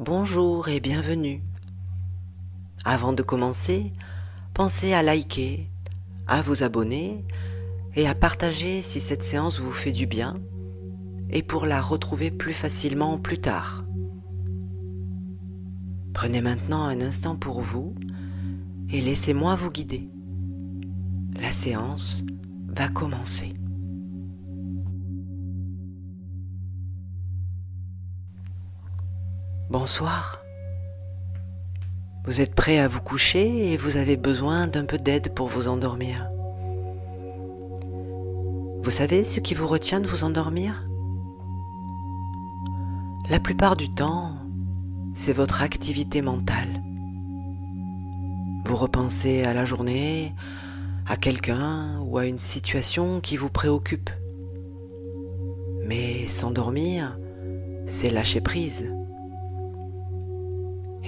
Bonjour et bienvenue. Avant de commencer, pensez à liker, à vous abonner et à partager si cette séance vous fait du bien et pour la retrouver plus facilement plus tard. Prenez maintenant un instant pour vous et laissez-moi vous guider. La séance va commencer. Bonsoir. Vous êtes prêt à vous coucher et vous avez besoin d'un peu d'aide pour vous endormir. Vous savez ce qui vous retient de vous endormir ? La plupart du temps, c'est votre activité mentale. Vous repensez à la journée, à quelqu'un ou à une situation qui vous préoccupe. Mais s'endormir, c'est lâcher prise.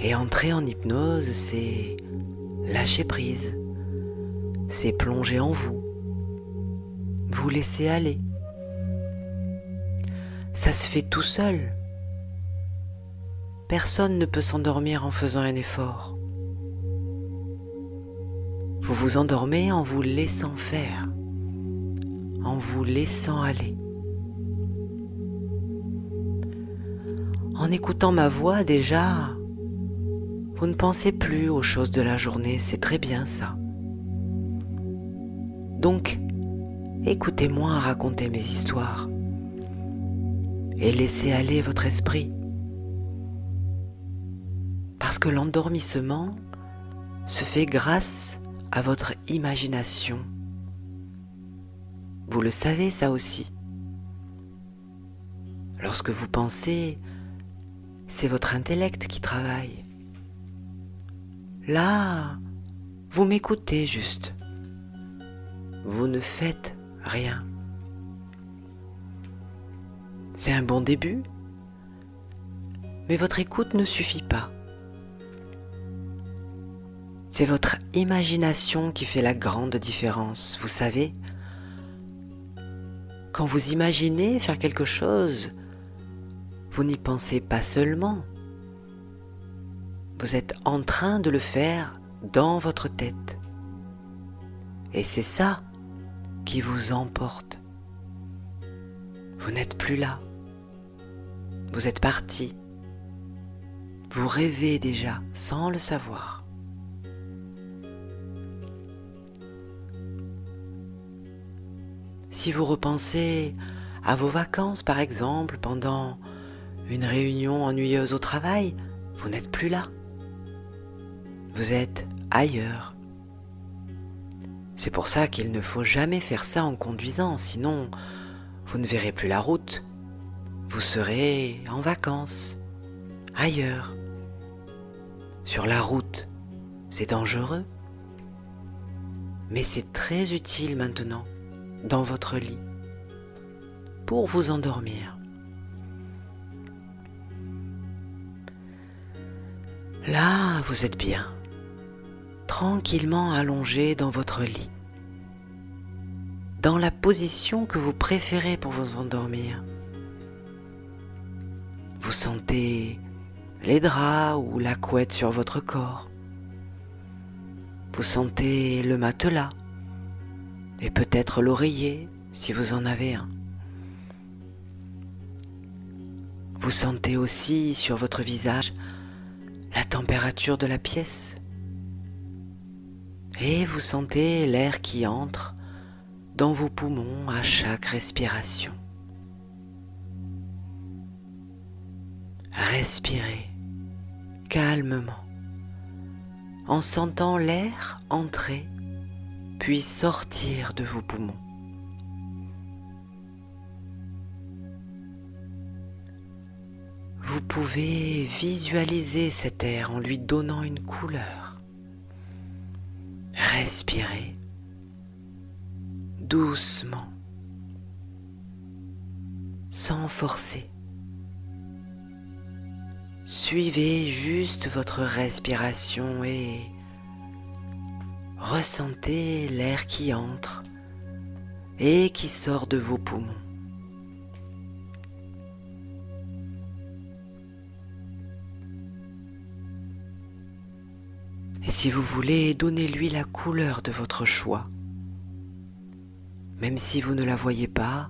Et entrer en hypnose, c'est lâcher prise. C'est plonger en vous. Vous laisser aller. Ça se fait tout seul. Personne ne peut s'endormir en faisant un effort. Vous vous endormez en vous laissant faire, en vous laissant aller. En écoutant ma voix déjà, vous ne pensez plus aux choses de la journée, c'est très bien ça. Donc, écoutez-moi raconter mes histoires et laissez aller votre esprit. Parce que l'endormissement se fait grâce à votre imagination. Vous le savez ça aussi. Lorsque vous pensez, c'est votre intellect qui travaille. Là, vous m'écoutez juste. Vous ne faites rien. C'est un bon début, mais votre écoute ne suffit pas. C'est votre imagination qui fait la grande différence. Vous savez, quand vous imaginez faire quelque chose, vous n'y pensez pas seulement. Vous êtes en train de le faire dans votre tête. Et c'est ça qui vous emporte. Vous n'êtes plus là. Vous êtes parti. Vous rêvez déjà sans le savoir. Si vous repensez à vos vacances par exemple pendant une réunion ennuyeuse au travail, vous n'êtes plus là. Vous êtes ailleurs. C'est pour ça qu'il ne faut jamais faire ça en conduisant, sinon vous ne verrez plus la route. Vous serez en vacances, ailleurs. Sur la route, c'est dangereux. Mais c'est très utile maintenant, dans votre lit, pour vous endormir. Là, vous êtes bien, tranquillement allongé dans votre lit, dans la position que vous préférez pour vous endormir. Vous sentez les draps ou la couette sur votre corps. Vous sentez le matelas et peut-être l'oreiller si vous en avez un. Vous sentez aussi sur votre visage la température de la pièce. Et vous sentez l'air qui entre dans vos poumons à chaque respiration. Respirez calmement en sentant l'air entrer puis sortir de vos poumons. Vous pouvez visualiser cet air en lui donnant une couleur. Respirez doucement, sans forcer. Suivez juste votre respiration et ressentez l'air qui entre et qui sort de vos poumons. Et si vous voulez, donnez-lui la couleur de votre choix. Même si vous ne la voyez pas,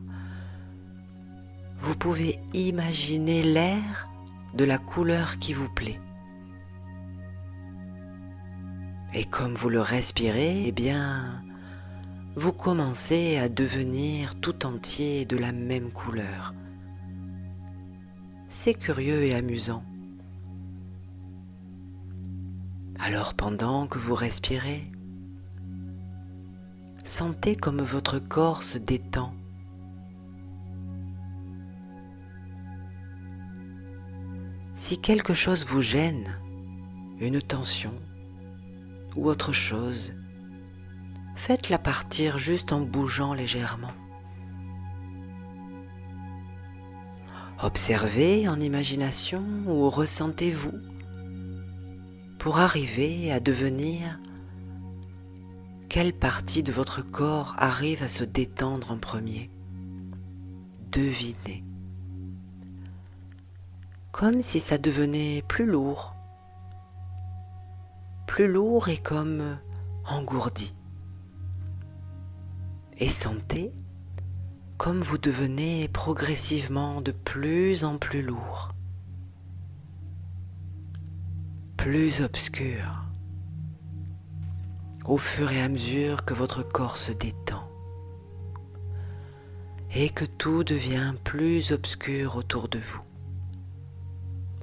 vous pouvez imaginer l'air de la couleur qui vous plaît. Et comme vous le respirez, eh bien, vous commencez à devenir tout entier de la même couleur. C'est curieux et amusant. Alors pendant que vous respirez, sentez comme votre corps se détend. Si quelque chose vous gêne, une tension ou autre chose, faites-la partir juste en bougeant légèrement. Observez en imagination ou ressentez-vous pour arriver à devenir quelle partie de votre corps arrive à se détendre en premier. Devinez. Comme si ça devenait plus lourd et comme engourdi. Et sentez comme vous devenez progressivement de plus en plus lourd, plus obscur, au fur et à mesure que votre corps se détend et que tout devient plus obscur autour de vous,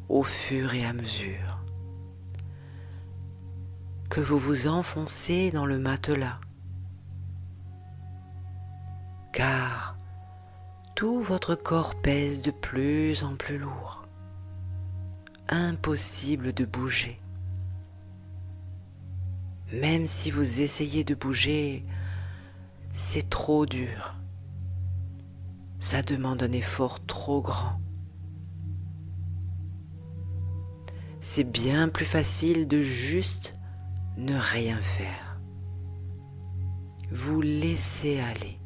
au fur et à mesure que vous vous enfoncez dans le matelas, car tout votre corps pèse de plus en plus lourd. Impossible de bouger. Même si vous essayez de bouger, c'est trop dur. Ça demande un effort trop grand. C'est bien plus facile de juste ne rien faire. Vous laissez aller.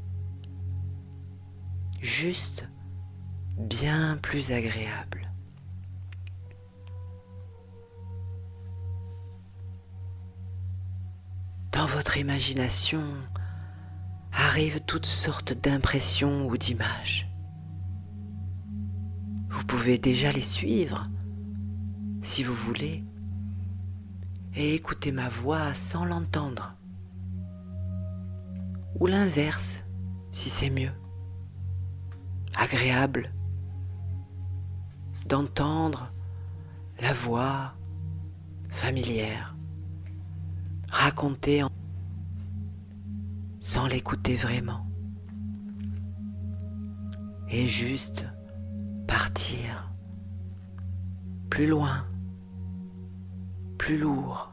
Juste bien plus agréable. Dans votre imagination arrivent toutes sortes d'impressions ou d'images. Vous pouvez déjà les suivre, si vous voulez, et écouter ma voix sans l'entendre. Ou l'inverse, si c'est mieux. Agréable d'entendre la voix familière raconter sans l'écouter vraiment et juste partir plus loin, plus lourd,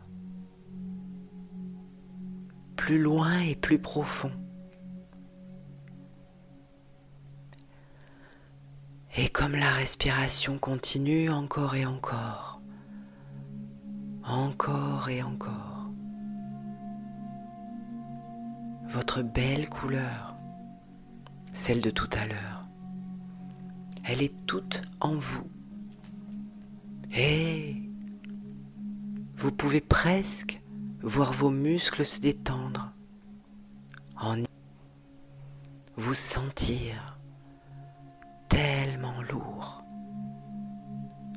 plus loin et plus profond. Et comme la respiration continue encore et encore, encore et encore, votre belle couleur, celle de tout à l'heure, elle est toute en vous. Et vous pouvez presque voir vos muscles se détendre, en vous sentir tellement lourd,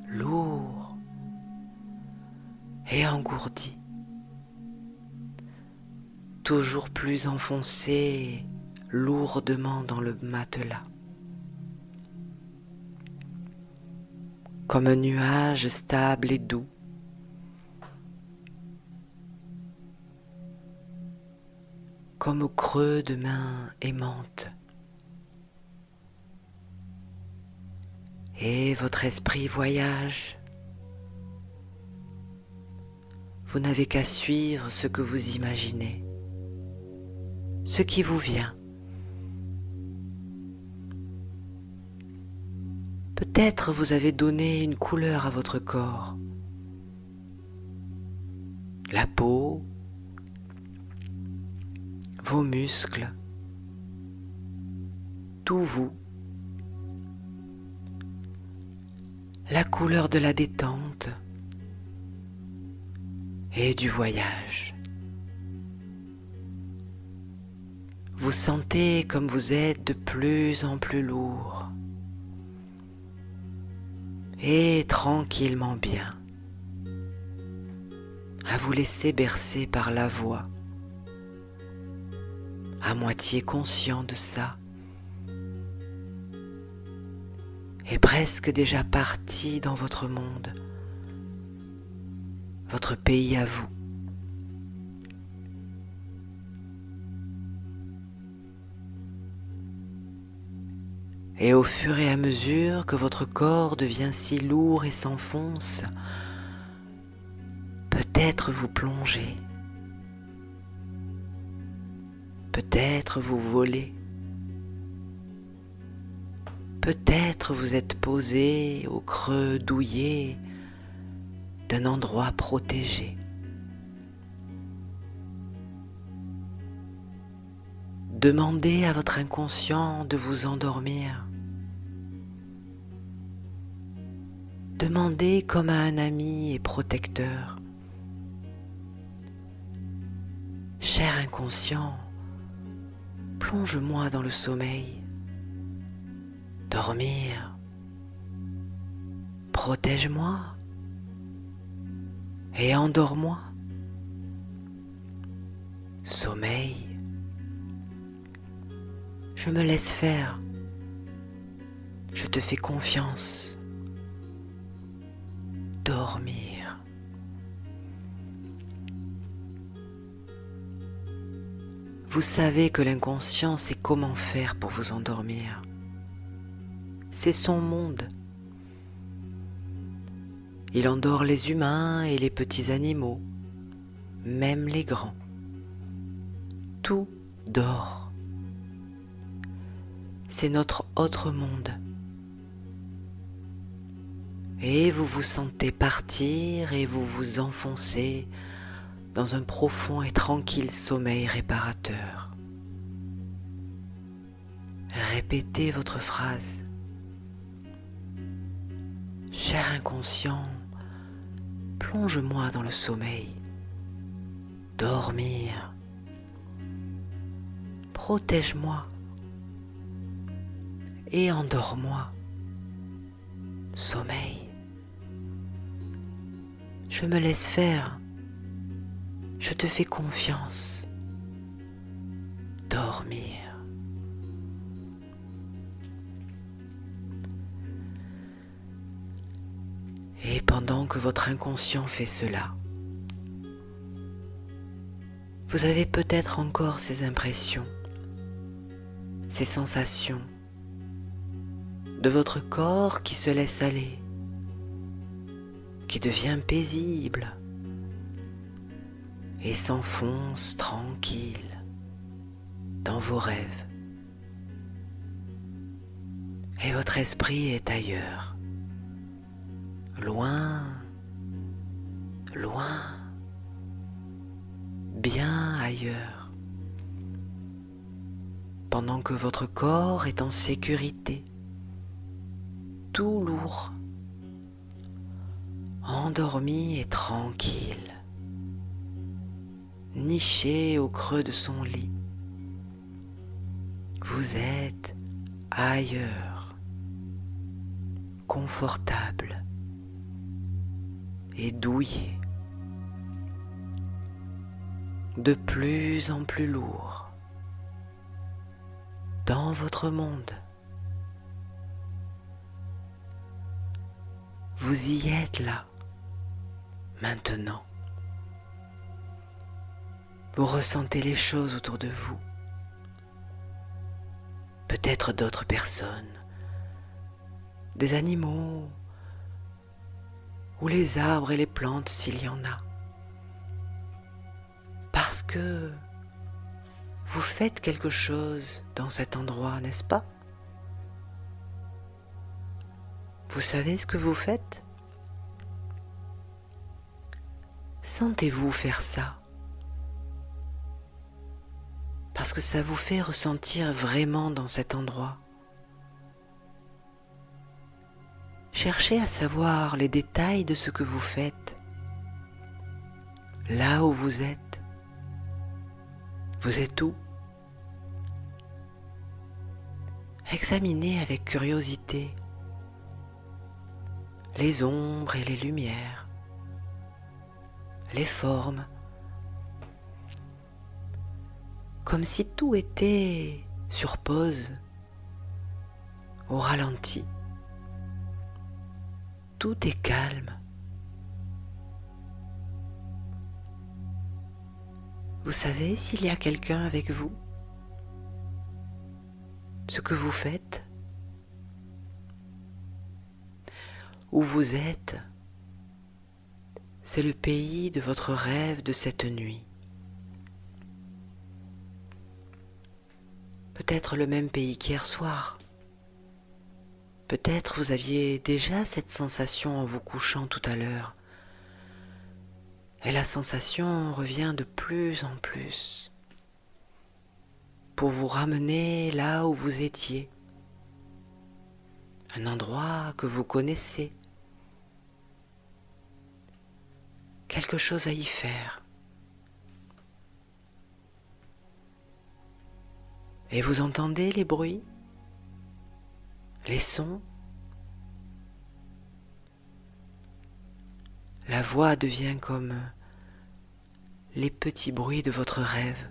lourd et engourdi, toujours plus enfoncé lourdement dans le matelas, comme un nuage stable et doux, comme au creux de mains aimantes. Et votre esprit voyage. Vous n'avez qu'à suivre ce que vous imaginez, ce qui vous vient. Peut-être vous avez donné une couleur à votre corps. La peau, vos muscles, tout vous. La couleur de la détente et du voyage. Vous sentez comme vous êtes de plus en plus lourd et tranquillement bien, à vous laisser bercer par la voix, à moitié conscient de ça, et presque déjà parti dans votre monde, votre pays à vous. Et au fur et à mesure que votre corps devient si lourd et s'enfonce, peut-être vous plongez, peut-être vous volez, peut-être vous êtes posé au creux douillet d'un endroit protégé. Demandez à votre inconscient de vous endormir. Demandez comme à un ami et protecteur. Cher inconscient, plonge-moi dans le sommeil. Dormir. Protège-moi. Et endors-moi. Sommeil. Je me laisse faire. Je te fais confiance. Dormir. Vous savez que l'inconscient sait comment faire pour vous endormir. C'est son monde. Il endort les humains et les petits animaux, même les grands. Tout dort. C'est notre autre monde. Et vous vous sentez partir et vous vous enfoncez dans un profond et tranquille sommeil réparateur. Répétez votre phrase. Cher inconscient, plonge-moi dans le sommeil. Dormir. Protège-moi. Et endors-moi. Sommeil. Je me laisse faire. Je te fais confiance. Dormir. Et pendant que votre inconscient fait cela, vous avez peut-être encore ces impressions, ces sensations de votre corps qui se laisse aller, qui devient paisible et s'enfonce tranquille dans vos rêves. Et votre esprit est ailleurs, loin, loin, bien ailleurs, pendant que votre corps est en sécurité, tout lourd, endormi et tranquille, niché au creux de son lit. Vous êtes ailleurs, confortable et douillet, de plus en plus lourd, dans votre monde. Vous y êtes là, maintenant. Vous ressentez les choses autour de vous. Peut-être d'autres personnes, des animaux, ou les arbres et les plantes s'il y en a. Parce que vous faites quelque chose dans cet endroit, n'est-ce pas? Vous savez ce que vous faites? Sentez-vous faire ça? Parce que ça vous fait ressentir vraiment dans cet endroit. Cherchez à savoir les détails de ce que vous faites. là où vous êtes. Vous êtes où? Examinez avec curiosité les ombres et les lumières, les formes, comme si tout était sur pause, au ralenti. Tout est calme. Vous savez s'il y a quelqu'un avec vous? Ce que vous faites? Où vous êtes? C'est le pays de votre rêve de cette nuit. Peut-être le même pays qu'hier soir. Peut-être vous aviez déjà cette sensation en vous couchant tout à l'heure. Et la sensation revient de plus en plus pour vous ramener là où vous étiez. Un endroit que vous connaissez. Quelque chose à y faire. Et vous entendez les bruits, les sons. La voix devient comme les petits bruits de votre rêve.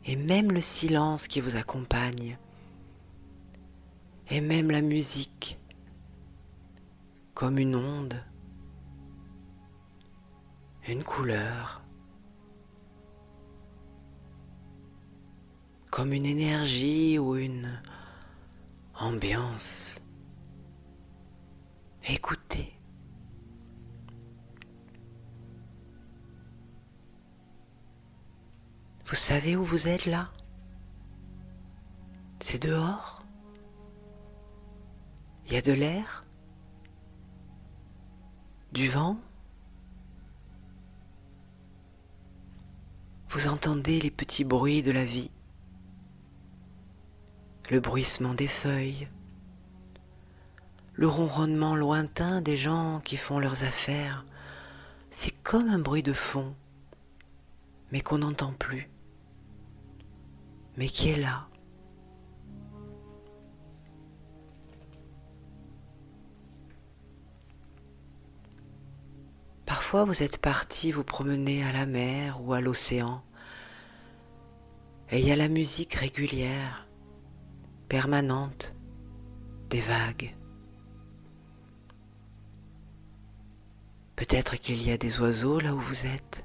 Et même le silence qui vous accompagne. Et même la musique, comme une onde, une couleur, comme une énergie ou une ambiance. Écoutez. Vous savez où vous êtes là? C'est dehors? Il y a de l'air? Du vent? Vous entendez les petits bruits de la vie, le bruissement des feuilles, le ronronnement lointain des gens qui font leurs affaires. C'est comme un bruit de fond, mais qu'on n'entend plus, mais qui est là. Parfois vous êtes parti vous promener à la mer ou à l'océan, et il y a la musique régulière, permanente, des vagues. Peut-être qu'il y a des oiseaux là où vous êtes.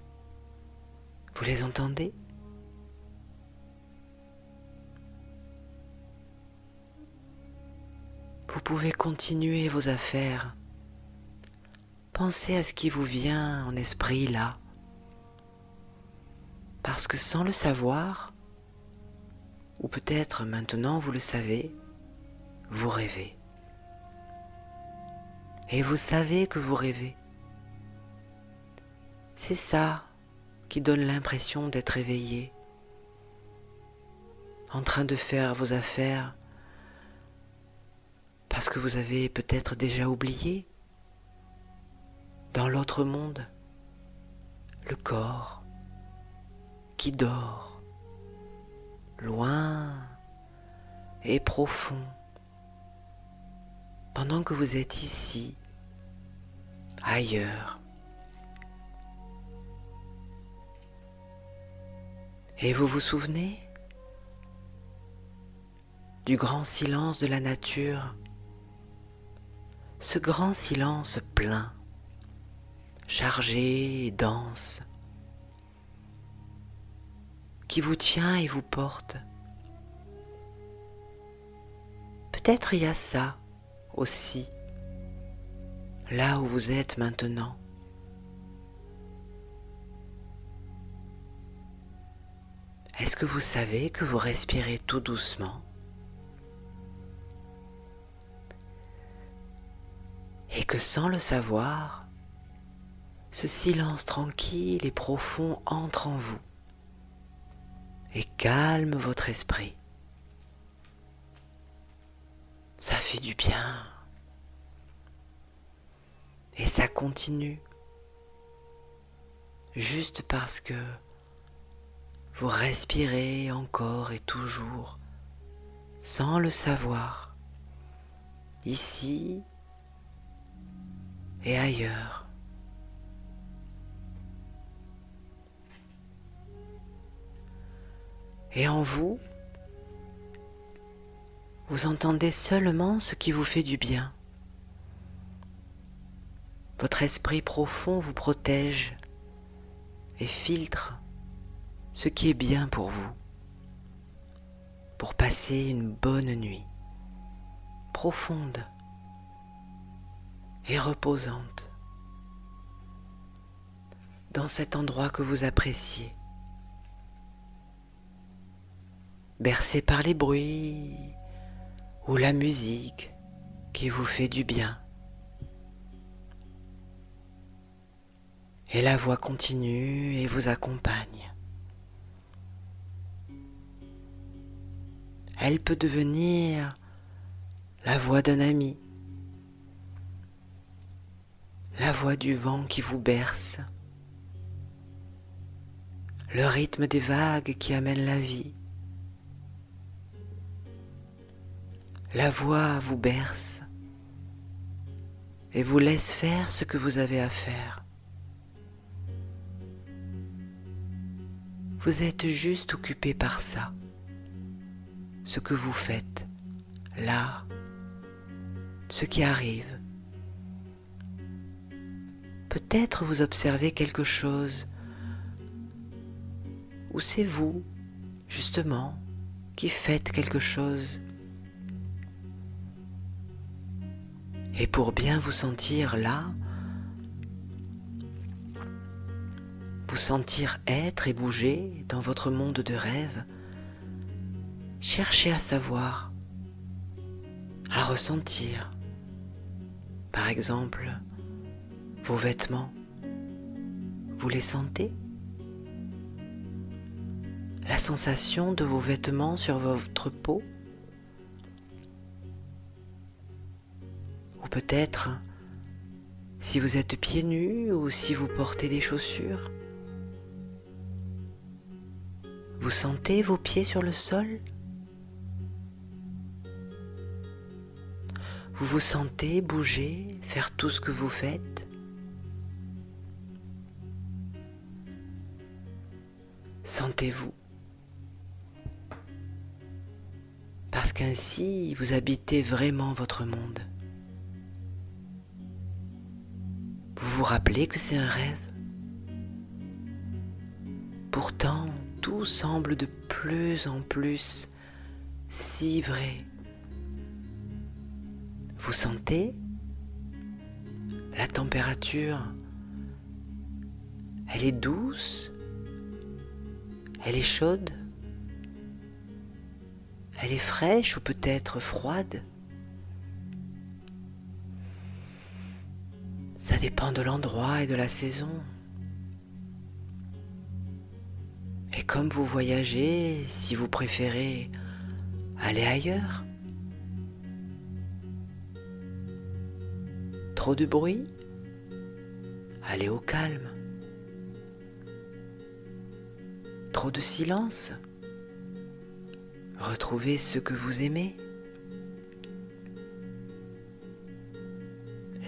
Vous les entendez? Vous pouvez continuer vos affaires. Pensez à ce qui vous vient en esprit là. Parce que sans le savoir, ou peut-être maintenant vous le savez, vous rêvez. Et vous savez que vous rêvez. C'est ça qui donne l'impression d'être éveillé, en train de faire vos affaires, parce que vous avez peut-être déjà oublié, dans l'autre monde, le corps qui dort, loin et profond, pendant que vous êtes ici, ailleurs. Et vous vous souvenez du grand silence de la nature, ce grand silence plein, chargé et dense, qui vous tient et vous porte. Peut-être il y a ça aussi, là où vous êtes maintenant. Est-ce que vous savez que vous respirez tout doucement? Et que sans le savoir, ce silence tranquille et profond entre en vous et calme votre esprit. Ça fait du bien. Et ça continue juste parce que vous respirez encore et toujours, sans le savoir, ici et ailleurs. Et en vous, vous entendez seulement ce qui vous fait du bien. Votre esprit profond vous protège et filtre ce qui est bien pour vous, pour passer une bonne nuit, profonde et reposante, dans cet endroit que vous appréciez, bercé par les bruits ou la musique qui vous fait du bien. Et la voix continue et vous accompagne. Elle peut devenir la voix d'un ami, la voix du vent qui vous berce, le rythme des vagues qui amènent la vie. La voix vous berce et vous laisse faire ce que vous avez à faire. Vous êtes juste occupé par ça, ce que vous faites, là, ce qui arrive. Peut-être vous observez quelque chose, ou c'est vous, justement, qui faites quelque chose. Et pour bien vous sentir là, vous sentir être et bouger dans votre monde de rêve, cherchez à savoir, à ressentir. Par exemple, vos vêtements, vous les sentez? La sensation de vos vêtements sur votre peau? Ou peut-être si vous êtes pieds nus ou si vous portez des chaussures? Vous sentez vos pieds sur le sol? Vous vous sentez bouger, faire tout ce que vous faites? Sentez-vous. Parce qu'ainsi, vous habitez vraiment votre monde. Vous vous rappelez que c'est un rêve? Pourtant, tout semble de plus en plus si vrai. Vous sentez la température? Elle est douce? Elle est chaude? Elle est fraîche ou peut-être froide? Ça dépend de l'endroit et de la saison. Et comme vous voyagez, si vous préférez aller ailleurs. Trop de bruit? Allez au calme. Trop de silence? Retrouvez ce que vous aimez.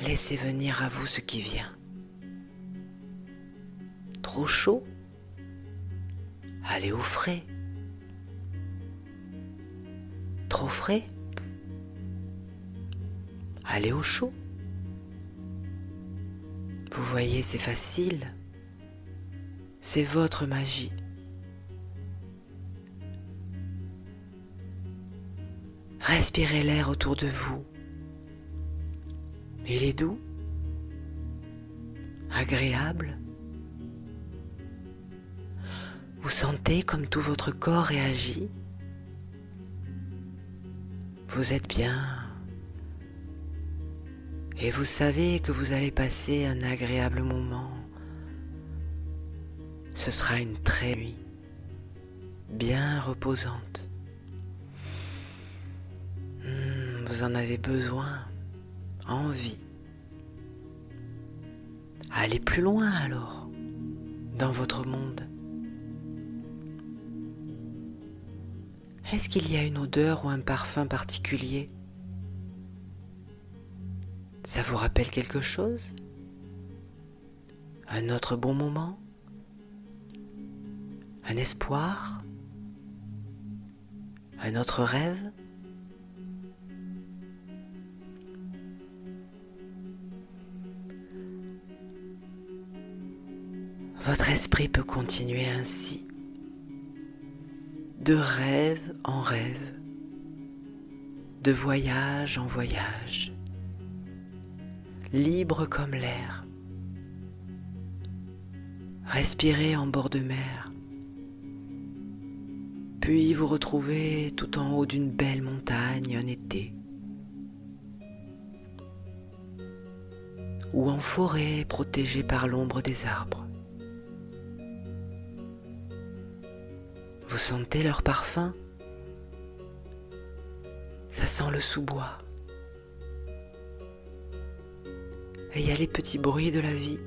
Laissez venir à vous ce qui vient. Trop chaud? Allez au frais. Trop frais? Allez au chaud. Vous voyez, c'est facile. C'est votre magie. Respirez l'air autour de vous. Il est doux, agréable. Vous sentez comme tout votre corps réagit. Vous êtes bien. Et vous savez que vous allez passer un agréable moment. Ce sera une très nuit, bien reposante. Vous en avez besoin, envie. Allez plus loin alors. dans votre monde? Est-ce qu'il y a une odeur ou un parfum particulier? Ça vous rappelle quelque chose? Un autre bon moment? Un espoir? Un autre rêve? Votre esprit peut continuer ainsi, de rêve en rêve, de voyage en voyage, libre comme l'air. Respirez en bord de mer, puis vous retrouvez tout en haut d'une belle montagne un été, ou en forêt protégée par l'ombre des arbres. Vous sentez leur parfum? Ça sent le sous-bois. Et il y a les petits bruits de la vie.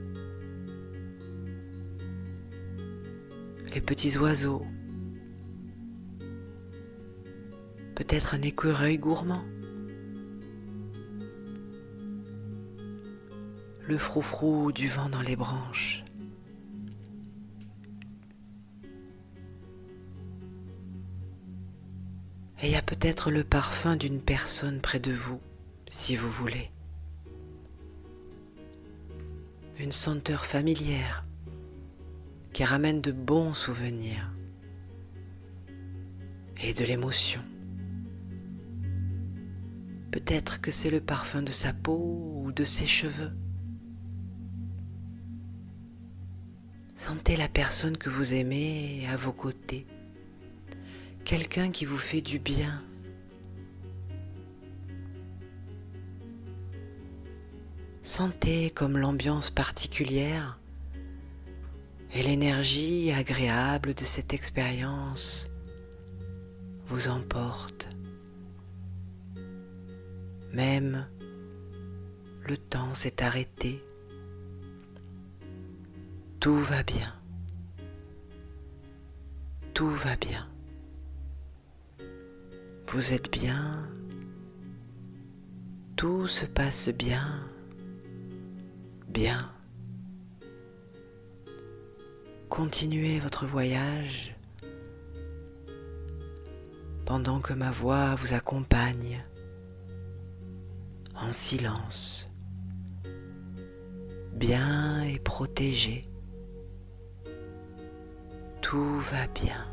Les petits oiseaux. Peut-être un écureuil gourmand. Le froufrou du vent dans les branches. Et il y a peut-être le parfum d'une personne près de vous, si vous voulez. Une senteur familière qui ramène de bons souvenirs et de l'émotion. Peut-être que c'est le parfum de sa peau ou de ses cheveux. Sentez la personne que vous aimez à vos côtés. Quelqu'un qui vous fait du bien. Sentez comme l'ambiance particulière et l'énergie agréable de cette expérience vous emporte. Même le temps s'est arrêté. Tout va bien. Tout va bien. Vous êtes bien, tout se passe bien, bien. Continuez votre voyage pendant que ma voix vous accompagne en silence, bien et protégé. Tout va bien.